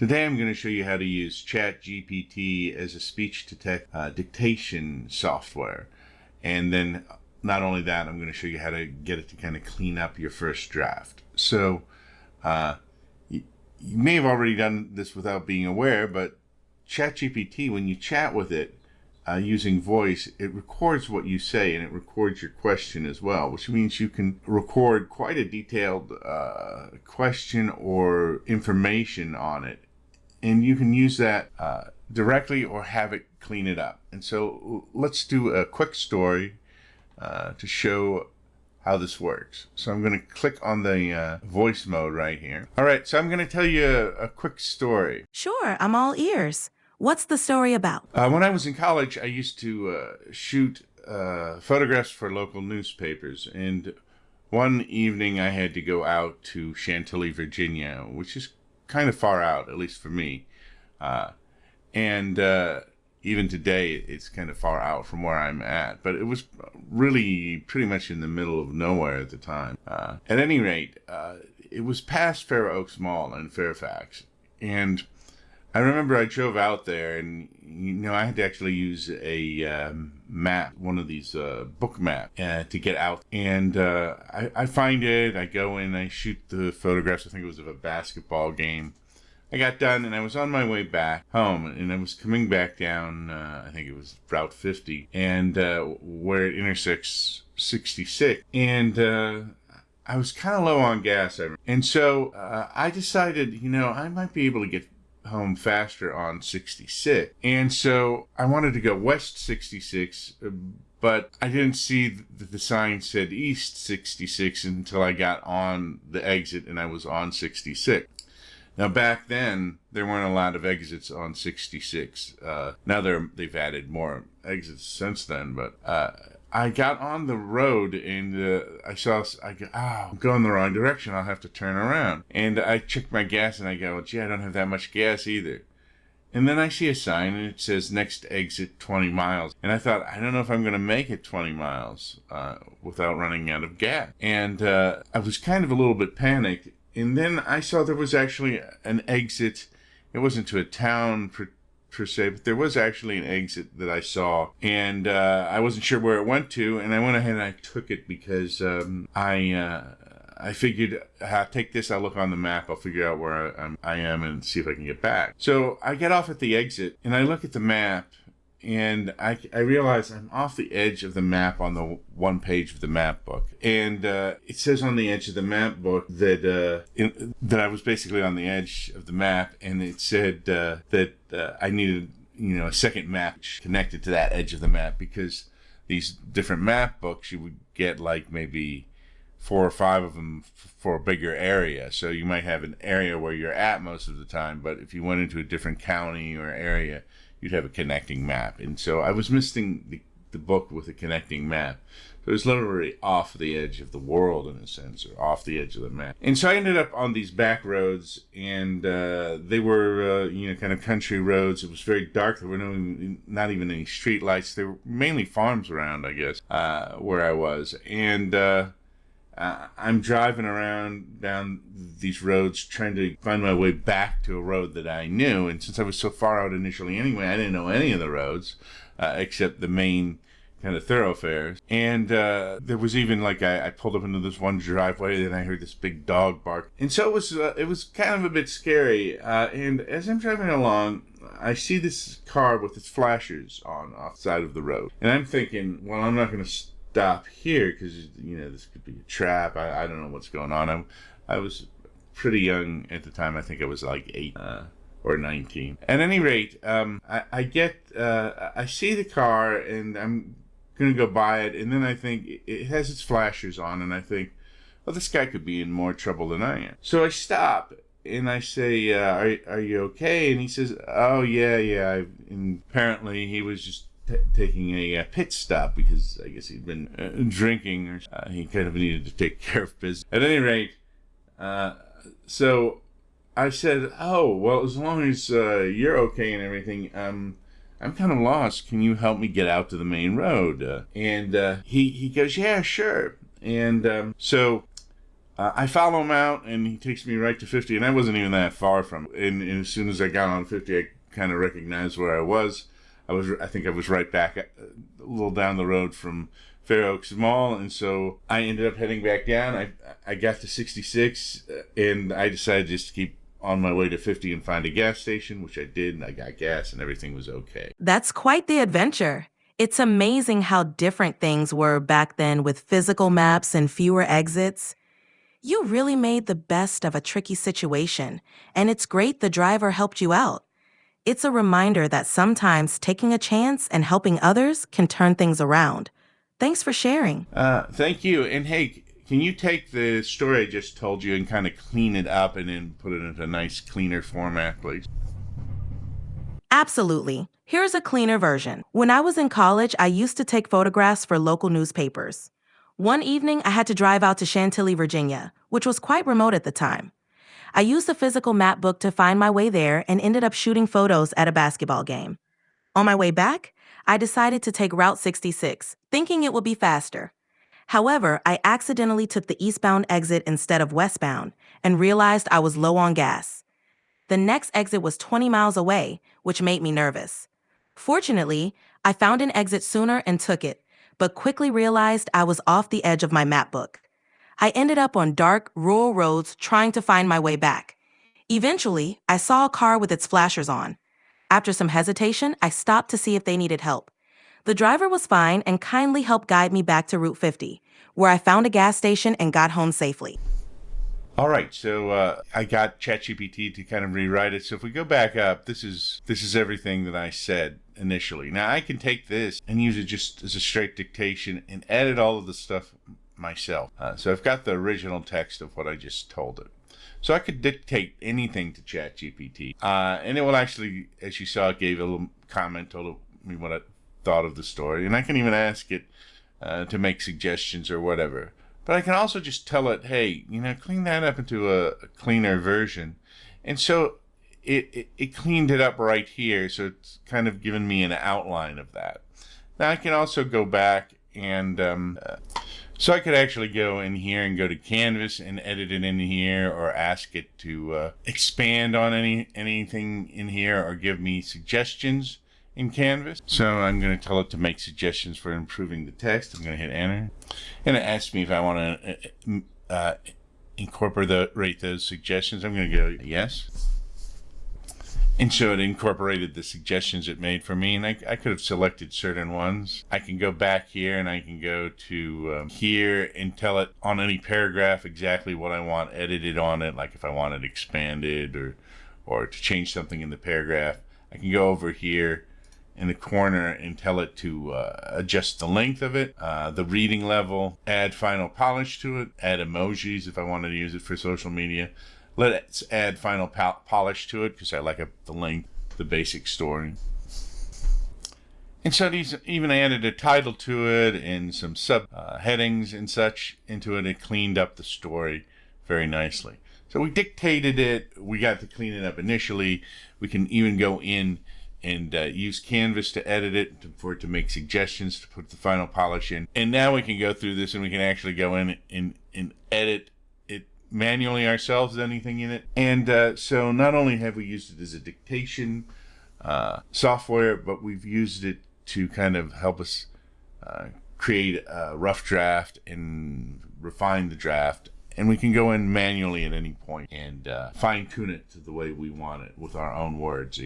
Today I'm going to show you how to use ChatGPT as a speech-to-text dictation software. And then not only that, I'm going to show you how to get it to kind of clean up your first draft. So you may have already done this without being aware, but ChatGPT, when you chat with it using voice, it records what you say and it records your question as well, which means you can record quite a detailed question or information on it. And you can use that directly or have it clean it up. And so let's do a quick story to show how this works. So I'm going to click on the voice mode right here. All right, so I'm going to tell you a quick story. Sure, I'm all ears. What's the story about? When I was in college, I used to shoot photographs for local newspapers. And one evening I had to go out to Chantilly, Virginia, which is kind of far out, at least for me. Even today, it's kind of far out from where I'm at. But it was really pretty much in the middle of nowhere at the time. At any rate, it was past Fair Oaks Mall in Fairfax. And I remember I drove out there and, I had to actually use a map, one of these book maps to get out. And I find it, I go in, I shoot the photographs, I think it was of a basketball game. I got done and I was on my way back home and I was coming back down, I think it was Route 50, and where it intersects 66. And I was kind of low on gas. And so I decided, I might be able to get home faster on 66. And so I wanted to go west 66, but I didn't see that the sign said east 66 until I got on the exit and I was on 66. Now back then, there weren't a lot of exits on 66. Now they've added more exits since then, but I got on the road and I'm going the wrong direction. I'll have to turn around. And I checked my gas and I go, well, gee, I don't have that much gas either. And then I see a sign and it says next exit 20 miles. And I thought, I don't know if I'm going to make it 20 miles without running out of gas. And I was kind of a little bit panicked. And then I saw there was actually an exit. It wasn't to a town per se, but there was actually an exit that I saw, and I wasn't sure where it went to, and I went ahead and I took it because I figured, I'll take this, I'll look on the map, I'll figure out where I am and see if I can get back. So I get off at the exit, and I look at the map, and I realize I'm off the edge of the map on the one page of the map book. And it says on the edge of the map book that I was basically on the edge of the map, and it said that I needed, a second map connected to that edge of the map, because these different map books, you would get like maybe 4 or 5 of them for a bigger area. So you might have an area where you're at most of the time, but if you went into a different county or area, you'd have a connecting map. And so I was missing the book with a connecting map. So it was literally off the edge of the world, in a sense, or off the edge of the map. And so I ended up on these back roads, and they were, kind of country roads. It was very dark. There were not even any street lights. There were mainly farms around, I guess, where I was. And I'm driving around down these roads trying to find my way back to a road that I knew. And since I was so far out initially anyway, I didn't know any of the roads except the main kind of thoroughfares. And there was even I pulled up into this one driveway and I heard this big dog bark. And so it was kind of a bit scary. And as I'm driving along, I see this car with its flashers on off the side of the road. And I'm thinking, well, I'm not going to stop here because this could be a trap. I don't know what's going on. I was pretty young at the time. I think I was like 8 or 19. At any rate, I see the car and I'm gonna go by it, and then I think it has its flashers on, and I think, well, this guy could be in more trouble than I am. So I stop and I say, are you okay? And he says, oh yeah. And apparently he was just taking a pit stop because I guess he'd been drinking, or he kind of needed to take care of business. At any rate, so I said, oh, well, as long as you're okay and everything, I'm kind of lost. Can you help me get out to the main road? And he goes, yeah, sure. And so I follow him out, and he takes me right to 50, and I wasn't even that far from it. And as soon as I got on 50, I kind of recognized where I was. I think I was right back a little down the road from Fair Oaks Mall, and so I ended up heading back down. I got to 66, and I decided just to keep on my way to 50 and find a gas station, which I did, and I got gas, and everything was okay. That's quite the adventure. It's amazing how different things were back then with physical maps and fewer exits. You really made the best of a tricky situation, and it's great the driver helped you out. It's a reminder that sometimes taking a chance and helping others can turn things around. Thanks for sharing. Thank you. And hey, can you take the story I just told you and kind of clean it up and then put it into a nice, cleaner format, please? Absolutely. Here's a cleaner version. When I was in college, I used to take photographs for local newspapers. One evening, I had to drive out to Chantilly, Virginia, which was quite remote at the time. I used a physical map book to find my way there and ended up shooting photos at a basketball game. On my way back, I decided to take Route 66, thinking it would be faster. However, I accidentally took the eastbound exit instead of westbound and realized I was low on gas. The next exit was 20 miles away, which made me nervous. Fortunately, I found an exit sooner and took it, but quickly realized I was off the edge of my map book. I ended up on dark, rural roads trying to find my way back. Eventually, I saw a car with its flashers on. After some hesitation, I stopped to see if they needed help. The driver was fine and kindly helped guide me back to Route 50, where I found a gas station and got home safely. All right, so I got ChatGPT to kind of rewrite it. So if we go back up, this is everything that I said initially. Now I can take this and use it just as a straight dictation and edit all of the stuff myself. So I've got the original text of what I just told it. So I could dictate anything to ChatGPT, and it will actually, as you saw, it gave a little comment, told me what I thought of the story, and I can even ask it to make suggestions or whatever. But I can also just tell it, hey, clean that up into a cleaner version. And so it cleaned it up right here. So it's kind of given me an outline of that. Now I can also go back and so I could actually go in here and go to Canvas and edit it in here, or ask it to expand on anything in here, or give me suggestions in Canvas. So I'm going to tell it to make suggestions for improving the text. I'm going to hit enter, and it asks me if I want to incorporate those suggestions. I'm going to go yes, and so it incorporated the suggestions it made for me, and I could have selected certain ones. I can go back here and I can go to here and tell it on any paragraph exactly what I want edited on it, like if I want it expanded or to change something in the paragraph. I can go over here in the corner and tell it to adjust the length of it, the reading level, add final polish to it, add emojis if I wanted to use it for social media. Let's add final polish to it because I like the length, the basic story. And so these, even added a title to it and some sub headings and such into it. It cleaned up the story very nicely. So we dictated it. We got to clean it up initially. We can even go in and use Canvas to edit it, for it to make suggestions, to put the final polish in. And now we can go through this and we can actually go in and edit it manually ourselves, anything in it. And so not only have we used it as a dictation software, but we've used it to kind of help us create a rough draft and refine the draft. And we can go in manually at any point and fine-tune it to the way we want it with our own words.